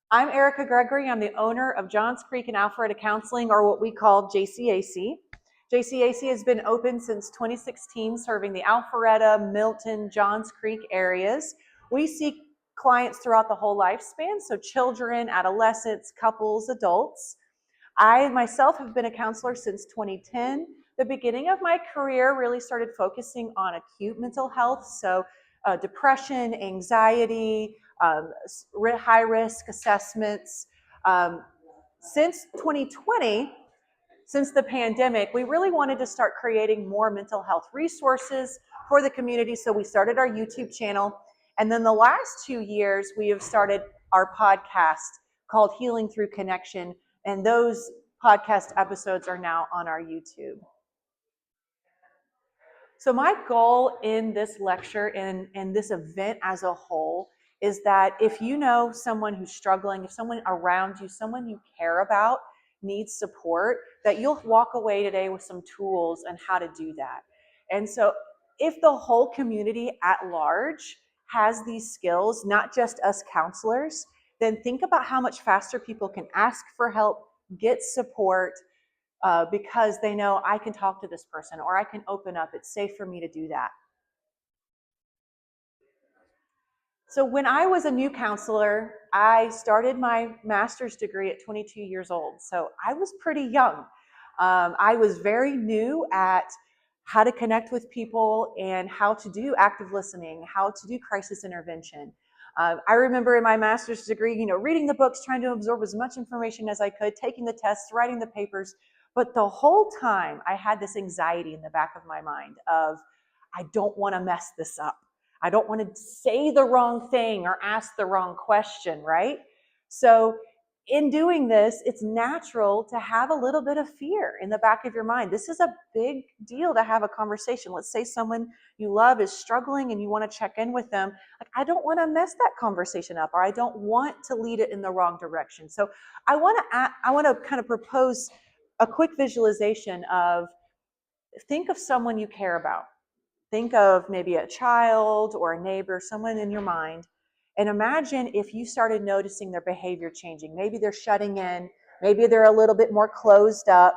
I'm Erica Gregory. I'm the owner of Johns Creek and Alpharetta Counseling, or what we call JCAC. JCAC has been open since 2016, serving the Alpharetta, Milton, Johns Creek areas. We see clients throughout the whole lifespan, so children, adolescents, couples, adults. I myself have been a counselor since 2010. The beginning of my career really started focusing on acute mental health, so depression, anxiety, high risk assessments. Since 2020, since the pandemic, we really wanted to start creating more mental health resources for the community, so we started our YouTube channel. And then the last 2 years, we have started our podcast called Healing Through Connection, and those podcast episodes are now on our YouTube. So my goal in this lecture and this event as a whole is that if you know someone who's struggling, if someone around you, someone you care about needs support, that you'll walk away today with some tools on how to do that. And so if the whole community at large has these skills, not just us counselors, then think about how much faster people can ask for help, get support, because they know I can talk to this person or I can open up. It's safe for me to do that. So when I was a new counselor, I started my master's degree at 22 years old. So I was pretty young. I was very new at how to connect with people and how to do active listening, how to do crisis intervention. I remember in my master's degree, reading the books, trying to absorb as much information as I could, taking the tests, writing the papers. But the whole time I had this anxiety in the back of my mind of, I don't want to mess this up. I don't want to say the wrong thing or ask the wrong question, right? So in doing this, it's natural to have a little bit of fear in the back of your mind. This is a big deal to have a conversation. Let's say someone you love is struggling and you want to check in with them. Like, I don't want to mess that conversation up, or I don't want to lead it in the wrong direction. So I want to kind of propose a quick visualization of, think of someone you care about. Think of maybe a child or a neighbor, someone in your mind, and imagine if you started noticing their behavior changing. Maybe they're shutting in, maybe they're a little bit more closed up,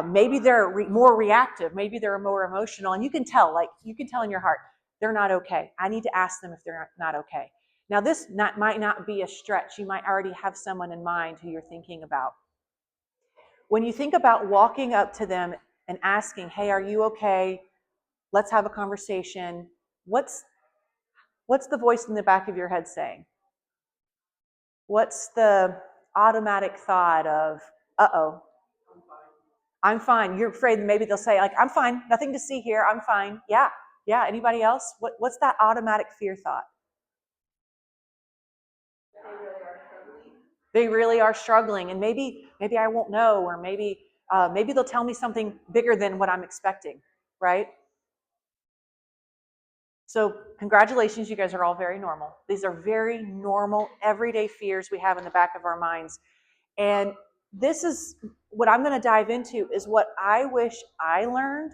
maybe they're more reactive, maybe they're more emotional, and you can tell in your heart, they're not okay. I need to ask them if they're not okay. Now this might not be a stretch. You might already have someone in mind who you're thinking about. When you think about walking up to them and asking, hey, are you okay? Let's have a conversation. What's the voice in the back of your head saying? What's the automatic thought of, uh-oh, I'm fine. You're afraid maybe they'll say, like, I'm fine, nothing to see here, I'm fine. Yeah. Anybody else? What's that automatic fear thought? They really are struggling, and maybe I won't know, or maybe they'll tell me something bigger than what I'm expecting, right? So congratulations, you guys are all very normal. These are very normal, everyday fears we have in the back of our minds. And this is what I'm going to dive into, is what I wish I learned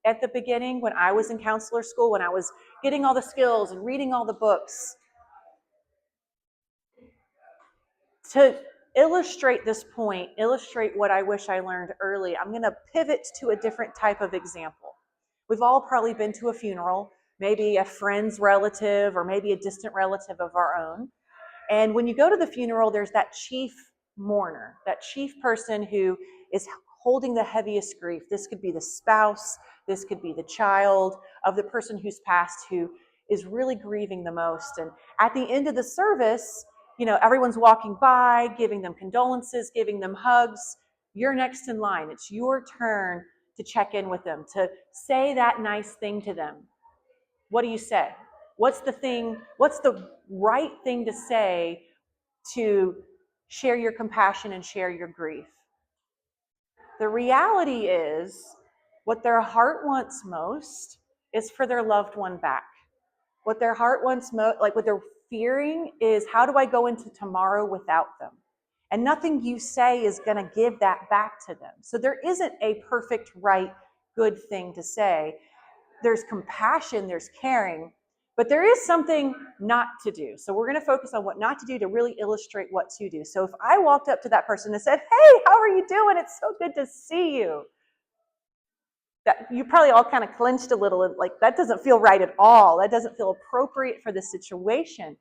at the beginning when I was in counselor school, when I was getting all the skills and reading all the books. To illustrate this point, illustrate what I wish I learned early, I'm going to pivot to a different type of example. We've all probably been to a funeral, maybe a friend's relative or maybe a distant relative of our own. And when you go to the funeral, there's that chief mourner, that chief person who is holding the heaviest grief. This could be the spouse, this could be the child of the person who's passed, who is really grieving the most. And at the end of the service, everyone's walking by, giving them condolences, giving them hugs. You're next in line. It's your turn to check in with them, to say that nice thing to them. What do you say? What's the right thing to say to share your compassion and share your grief? The reality is, what their heart wants most is for their loved one back. What their heart wants most, like what they're fearing, is, how do I go into tomorrow without them? And nothing you say is going to give that back to them. So there isn't a perfect, right, good thing to say. There's compassion, there's caring, But there is something not to do. So we're going to focus on what not to do to really illustrate what to do. So if I walked up to that person and said, "Hey, how are you doing? It's so good to see you." That you probably all kind of clenched a little, and like, that doesn't feel right at all. That doesn't feel appropriate for the situation.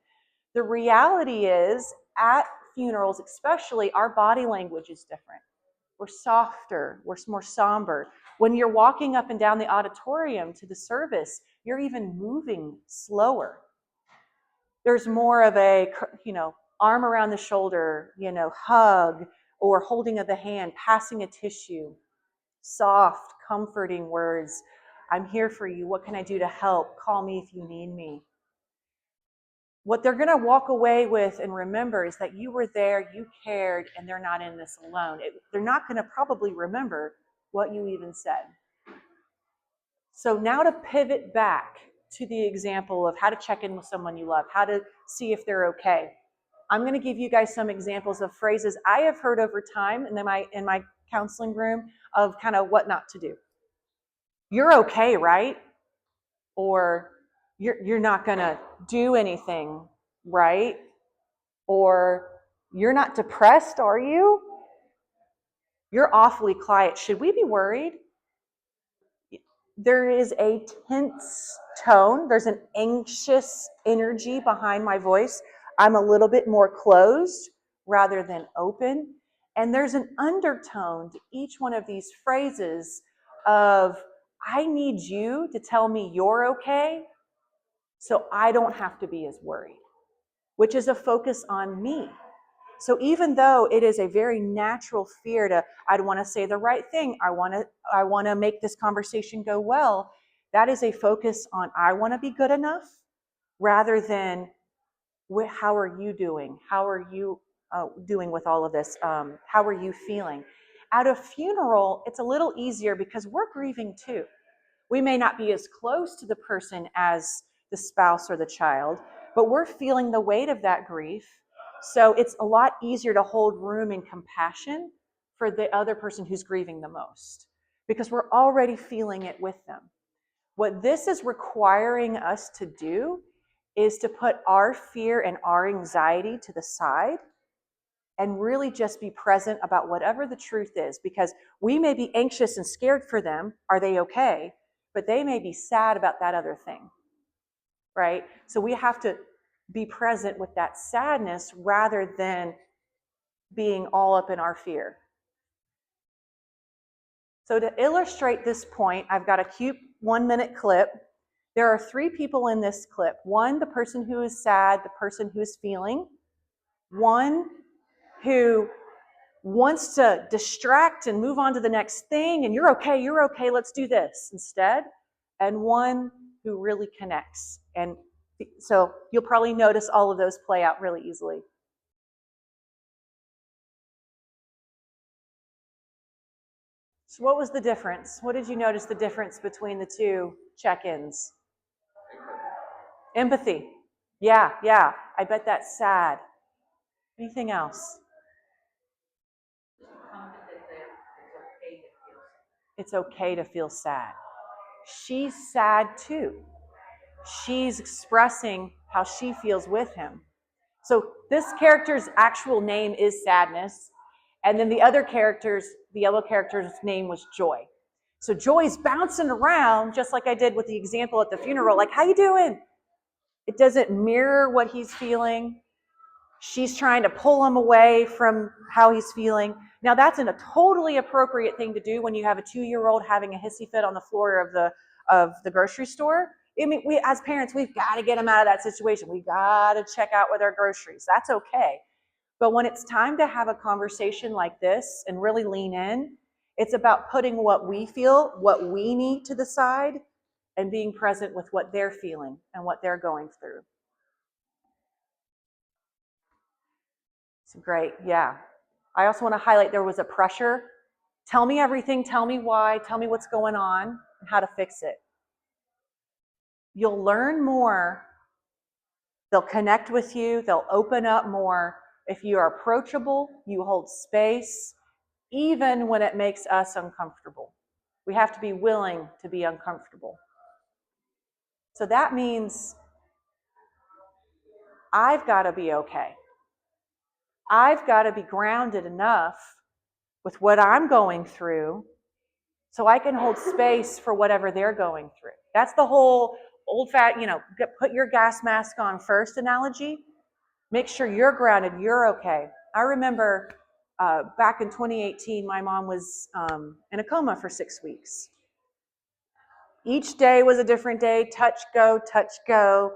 The reality is, at funerals especially, our body language is different. We're softer, we're more somber. When you're walking up and down the auditorium to the service, you're even moving slower. There's more of a, arm around the shoulder, hug, or holding of the hand, passing a tissue, soft, comforting words. I'm here for you. What can I do to help? Call me if you need me. What they're going to walk away with and remember is that you were there, you cared, and they're not in this alone. They're not going to probably remember what you even said. So now to pivot back to the example of how to check in with someone you love, how to see if they're okay. I'm going to give you guys some examples of phrases I have heard over time in my counseling room of kind of what not to do. You're okay, right? Or you're not going to do anything, right? Or you're not depressed, are you? You're awfully quiet. Should we be worried? There is a tense tone. There's an anxious energy behind my voice. I'm a little bit more closed rather than open. And there's an undertone to each one of these phrases of, I need you to tell me you're okay so I don't have to be as worried, which is a focus on me. So even though it is a very natural fear to, I want to say the right thing, I want to make this conversation go well, that is a focus on, I want to be good enough, rather than, how are you doing? How are you doing with all of this? How are you feeling? At a funeral, it's a little easier because we're grieving too. We may not be as close to the person as the spouse or the child, but we're feeling the weight of that grief. So it's a lot easier to hold room and compassion for the other person who's grieving the most, because we're already feeling it with them. What this is requiring us to do is to put our fear and our anxiety to the side and really just be present about whatever the truth is, because we may be anxious and scared for them. Are they okay? But they may be sad about that other thing, right? So we have to be present with that sadness rather than being all up in our fear. So to illustrate this point, I've got a cute 1-minute clip. There are 3 people in this clip. 1, the person who is sad, the person who is feeling. 1 who wants to distract and move on to the next thing, and you're okay, let's do this instead. And 1 who really connects. And so you'll probably notice all of those play out really easily. So what was the difference? What did you notice the difference between the 2 check-ins? Empathy. Yeah. I bet that's sad. Anything else? It's okay to feel sad. She's sad too. She's expressing how she feels with him. So this character's actual name is Sadness, and then the other character's, the yellow character's name was Joy. So Joy's bouncing around just like I did with the example at the funeral, like, how you doing? It doesn't mirror what he's feeling. She's trying to pull him away from how he's feeling. Now that's a totally appropriate thing to do when you have a 2-year-old having a hissy fit on the floor of the grocery store. I mean, we as parents, we've got to get them out of that situation. We've got to check out with our groceries. That's okay. But when it's time to have a conversation like this and really lean in, it's about putting what we feel, what we need to the side, and being present with what they're feeling and what they're going through. It's great, yeah. I also want to highlight there was a pressure. Tell me everything, tell me why, tell me what's going on, and how to fix it. You'll learn more. They'll connect with you. They'll open up more if you are approachable, you hold space, even when it makes us uncomfortable. We have to be willing to be uncomfortable. So that means I've got to be okay. I've got to be grounded enough with what I'm going through so I can hold space for whatever they're going through. That's the whole put your gas mask on first analogy. Make sure you're grounded, you're okay. I remember back in 2018, my mom was in a coma for 6 weeks. Each day was a different day. Touch, go, touch, go.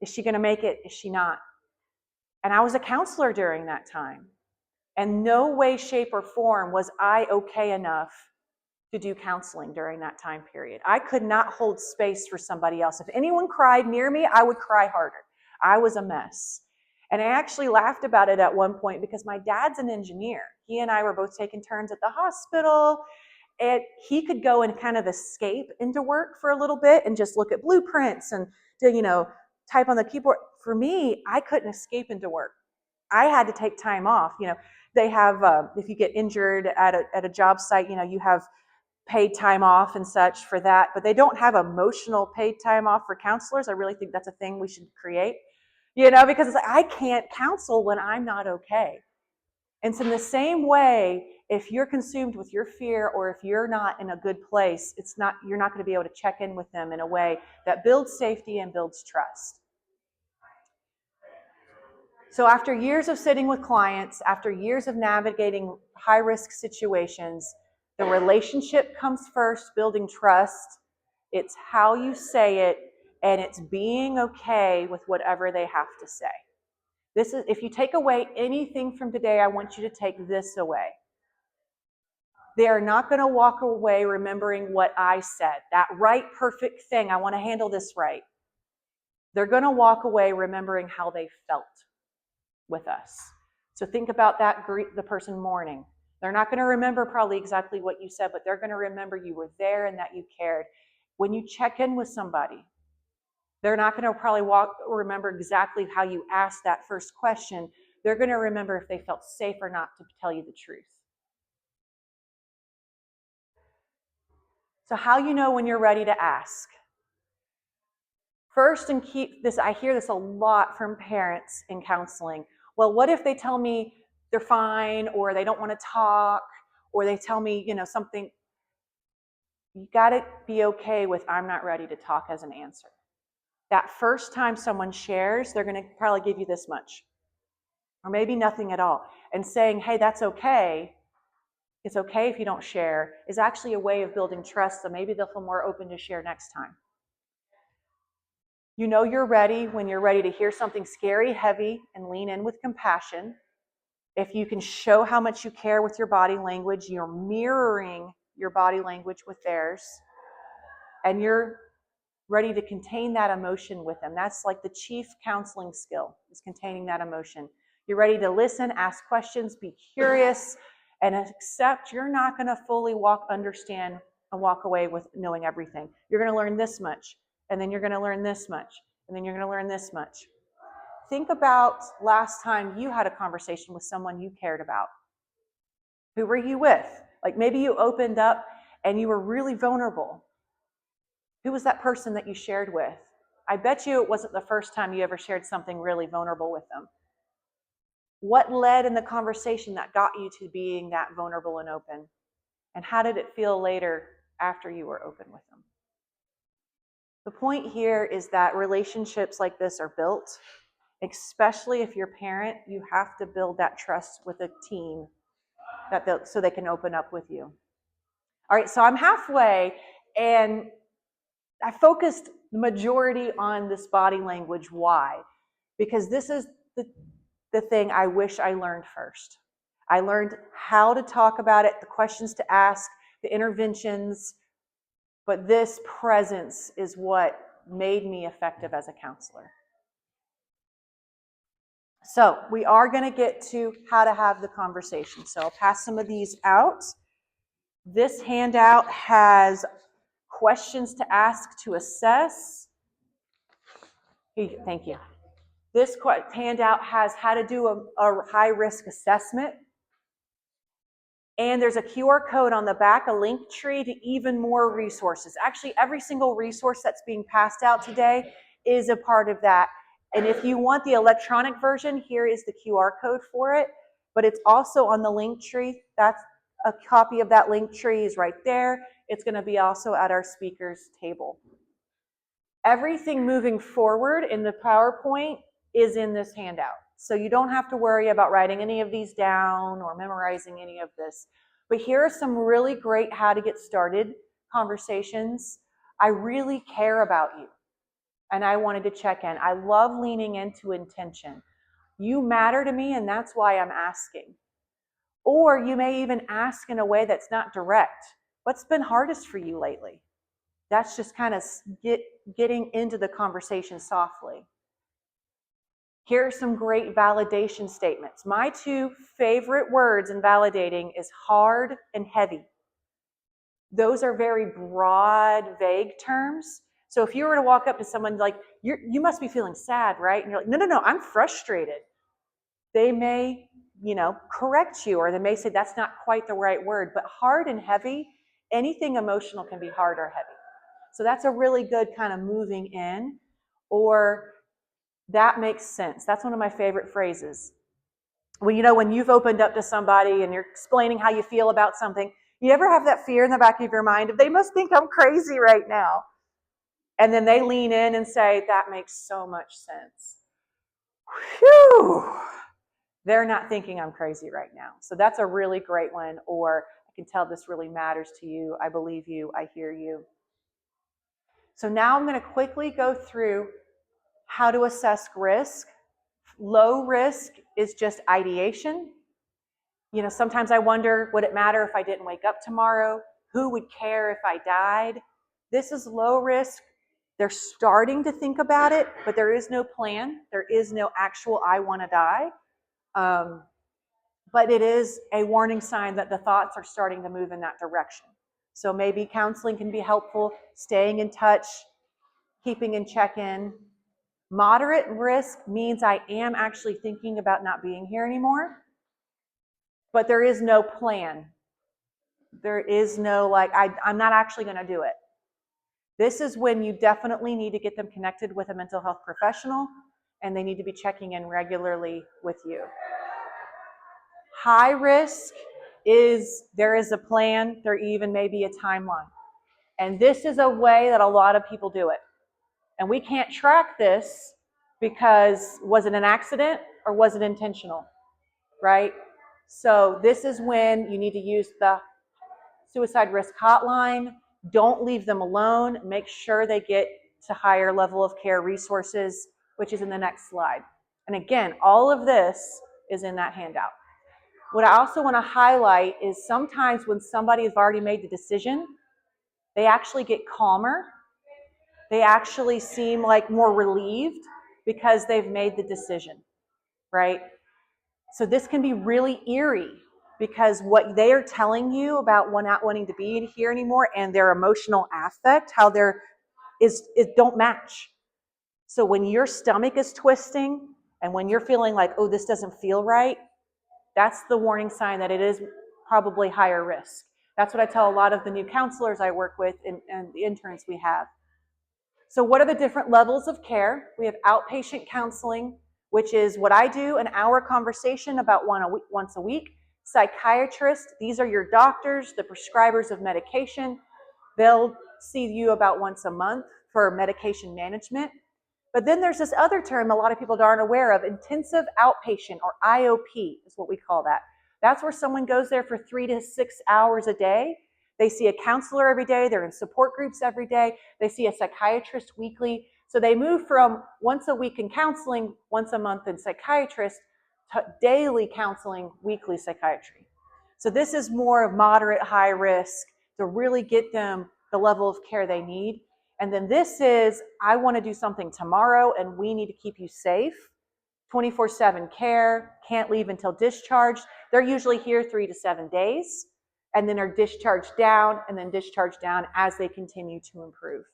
Is she going to make it? Is she not? And I was a counselor during that time. And no way, shape, or form was I okay enough to do counseling during that time period. I could not hold space for somebody else. If anyone cried near me, I would cry harder. I was a mess. And I actually laughed about it at one point because my dad's an engineer. He and I were both taking turns at the hospital. And he could go and kind of escape into work for a little bit and just look at blueprints and type on the keyboard. For me, I couldn't escape into work. I had to take time off. They have, if you get injured at a job site, you have paid time off and such for that, but they don't have emotional paid time off for counselors. I really think that's a thing we should create, because it's like, I can't counsel when I'm not okay. And so in the same way, if you're consumed with your fear or if you're not in a good place, you're not going to be able to check in with them in a way that builds safety and builds trust. So after years of sitting with clients, after years of navigating high-risk situations, the relationship comes first, building trust. It's how you say it, and it's being okay with whatever they have to say. If you take away anything from today, I want you to take this away. They are not going to walk away remembering what I said, that right, perfect thing. I want to handle this right. They're going to walk away remembering how they felt with us. So think about that, the person mourning. They're not going to remember probably exactly what you said, but they're going to remember you were there and that you cared. When you check in with somebody, they're not going to probably remember exactly how you asked that first question. They're going to remember if they felt safe or not to tell you the truth. So how you know when you're ready to ask? First, and keep this, I hear this a lot from parents in counseling. Well, what if they tell me they're fine, or they don't want to talk, or they tell me, something? You got to be okay with, I'm not ready to talk as an answer. That first time someone shares, they're going to probably give you this much, or maybe nothing at all. And saying, hey, that's okay. It's okay if you don't share, is actually a way of building trust, so maybe they'll feel more open to share next time. You know you're ready when you're ready to hear something scary, heavy, and lean in with compassion. If you can show how much you care with your body language, you're mirroring your body language with theirs, and you're ready to contain that emotion with them. That's like the chief counseling skill, is containing that emotion. You're ready to listen, ask questions, be curious, and accept you're not going to fully understand and walk away with knowing everything. You're going to learn this much, and then you're going to learn this much, and then you're going to learn this much. Think about last time you had a conversation with someone you cared about. Who were you with? Like maybe you opened up and you were really vulnerable. Who was that person that you shared with? I bet you it wasn't the first time you ever shared something really vulnerable with them. What led in the conversation that got you to being that vulnerable and open? And how did it feel later after you were open with them? The point here is that relationships like this are built, especially if you're a parent. You have to build that trust with a team so they can open up with you. All right, so I'm halfway, and I focused the majority on this body language. Why? Because this is the thing I wish I learned first. I learned how to talk about it, the questions to ask, the interventions, but this presence is what made me effective as a counselor. So we are going to get to how to have the conversation. So I'll pass some of these out. This handout has questions to ask to assess. Thank you. This handout has how to do a high-risk assessment. And there's a QR code on the back, a link tree to even more resources. Actually, every single resource that's being passed out today is a part of that. And if you want the electronic version, here is the QR code for it, but it's also on the link tree. That's a copy of that link tree is right there. It's going to be also at our speakers table. Everything moving forward in the PowerPoint is in this handout. So you don't have to worry about writing any of these down or memorizing any of this. But here are some really great how to get started conversations. I really care about you, and I wanted to check in. I love leaning into intention. You matter to me, and that's why I'm asking. Or you may even ask in a way that's not direct. What's been hardest for you lately? That's just kind of getting into the conversation softly. Here are some great validation statements. My two favorite words in validating is hard and heavy. Those are very broad, vague terms. So if you were to walk up to someone like, you must be feeling sad, right? And you're like, no, I'm frustrated. They may, correct you, or they may say that's not quite the right word, but hard and heavy, anything emotional can be hard or heavy. So that's a really good kind of moving in, or that makes sense. That's one of my favorite phrases. Well, when you've opened up to somebody and you're explaining how you feel about something, you ever have that fear in the back of your mind of they must think I'm crazy right now? And then they lean in and say, that makes so much sense. Whew. They're not thinking I'm crazy right now. So that's a really great one. Or I can tell this really matters to you. I believe you. I hear you. So now I'm going to quickly go through how to assess risk. Low risk is just ideation. Sometimes I wonder, would it matter if I didn't wake up tomorrow? Who would care if I died? This is low risk. They're starting to think about it, but there is no plan. There is no actual I want to die. But it is a warning sign that the thoughts are starting to move in that direction. So maybe counseling can be helpful, staying in touch, keeping in check-in. Moderate risk means I am actually thinking about not being here anymore, but there is no plan. There is no I'm not actually going to do it. This is when you definitely need to get them connected with a mental health professional, and they need to be checking in regularly with you. High risk is there is a plan, there even may be a timeline. And this is a way that a lot of people do it. And we can't track this because was it an accident or was it intentional, right? So this is when you need to use the suicide risk hotline. Don't leave them alone. Make sure they get to higher level of care resources, which is in the next slide. And again, all of this is in that handout. What I also want to highlight is sometimes when somebody has already made the decision, they actually get calmer. They actually seem like more relieved because they've made the decision, right? So this can be really eerie because what they are telling you about not wanting to be here anymore and their emotional affect, how it don't match. So when your stomach is twisting and when you're feeling like, oh, this doesn't feel right, that's the warning sign that it is probably higher risk. That's what I tell a lot of the new counselors I work with and the interns we have. So what are the different levels of care? We have outpatient counseling, which is what I do, an hour conversation about once a week. Psychiatrists, these are your doctors, the prescribers of medication. They'll see you about once a month for medication management. But then there's this other term a lot of people aren't aware of, intensive outpatient, or IOP is what we call that. That's where someone goes there for 3 to 6 hours a day. They see a counselor every day. They're in support groups every day. They see a psychiatrist weekly. So they move from once a week in counseling, once a month in psychiatrist, to daily counseling, weekly psychiatry. So this is more moderate, high risk to really get them the level of care they need. And then this is, I want to do something tomorrow and we need to keep you safe. 24/7 care, can't leave until discharged. They're usually here 3 to 7 days and then are discharged down and then discharged down as they continue to improve.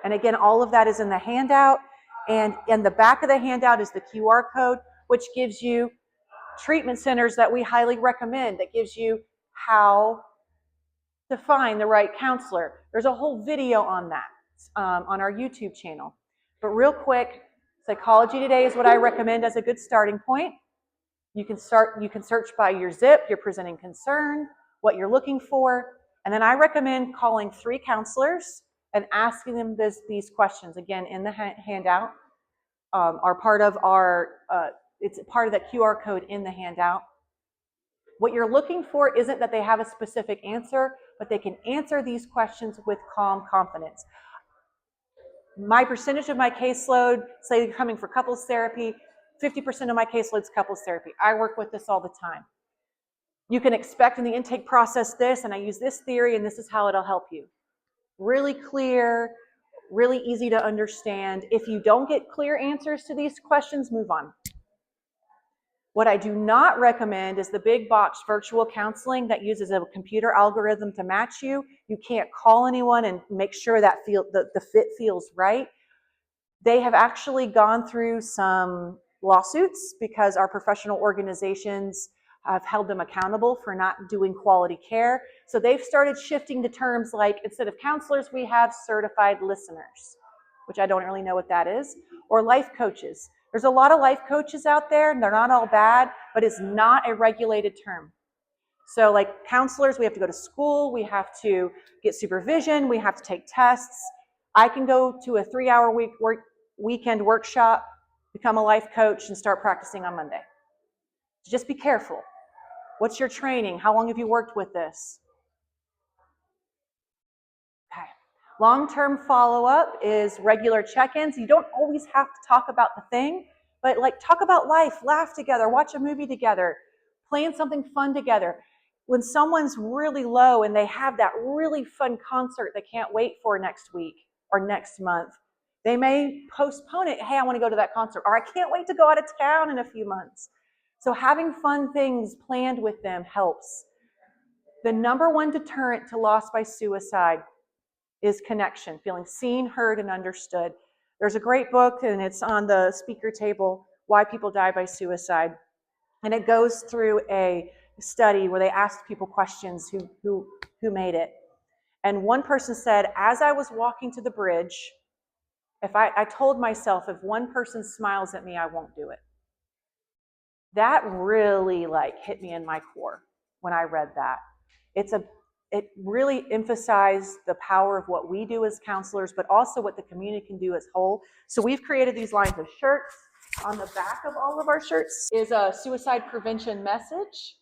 And again, all of that is in the handout. And in the back of the handout is the QR code, which gives you treatment centers that we highly recommend, that gives you how to find the right counselor. There's a whole video on that on our YouTube channel. But real quick, Psychology Today is what I recommend as a good starting point. You can search by your zip, your presenting concern, what you're looking for, and then I recommend calling 3 counselors and asking them these questions. Again, in the handout, are part of our, it's part of the QR code in the handout. What you're looking for isn't that they have a specific answer, but they can answer these questions with calm confidence. My percentage of my caseload, say you're coming for couples therapy, 50% of my caseload is couples therapy. I work with this all the time. You can expect in the intake process this, and I use this theory, and this is how it'll help you. Really clear, really easy to understand. If you don't get clear answers to these questions, move on. What I do not recommend is the big box virtual counseling that uses a computer algorithm to match you. You can't call anyone and make sure that the fit feels right. They have actually gone through some lawsuits because our professional organizations have held them accountable for not doing quality care. So they've started shifting to terms like, instead of counselors, we have certified listeners, which I don't really know what that is, or life coaches. There's a lot of life coaches out there, and they're not all bad, but it's not a regulated term. So like counselors, we have to go to school, we have to get supervision, we have to take tests. I can go to a 3-hour weekend workshop, become a life coach, and start practicing on Monday. So just be careful. What's your training? How long have you worked with this? Okay. Long-term follow-up is regular check-ins. You don't always have to talk about the thing, but like talk about life, laugh together, watch a movie together, plan something fun together. When someone's really low and they have that really fun concert they can't wait for next week or next month, they may postpone it. Hey, I want to go to that concert, or I can't wait to go out of town in a few months. So having fun things planned with them helps. The number one deterrent to loss by suicide is connection, feeling seen, heard, and understood. There's a great book, and it's on the speaker table, Why People Die by Suicide. And it goes through a study where they asked people questions who made it. And one person said, as I was walking to the bridge, if I told myself, if one person smiles at me, I won't do it. That really hit me in my core when I read that. It really emphasized the power of what we do as counselors, but also what the community can do as whole. So we've created these lines of shirts. On the back of all of our shirts is a suicide prevention message.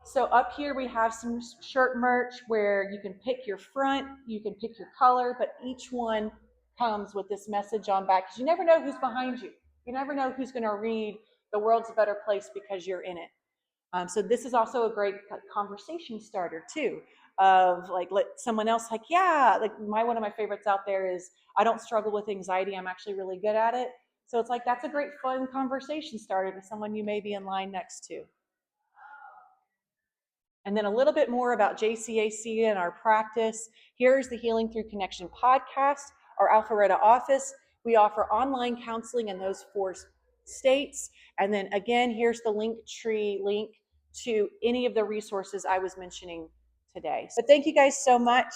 So up here we have some shirt merch where you can pick your front, you can pick your color, but each one comes with this message on back, because you never know who's behind you. You never know who's going to read "The World's a Better Place" because you're in it. So this is also a great conversation starter too, of let someone else one of my favorites out there is, I don't struggle with anxiety, I'm actually really good at it. So it's that's a great fun conversation starter to someone you may be in line next to. And then a little bit more about JCAC and our practice. Here's the Healing Through Connection podcast, our Alpharetta office. We offer online counseling in those 4 states. And then again, here's the Linktree link to any of the resources I was mentioning today. So thank you guys so much.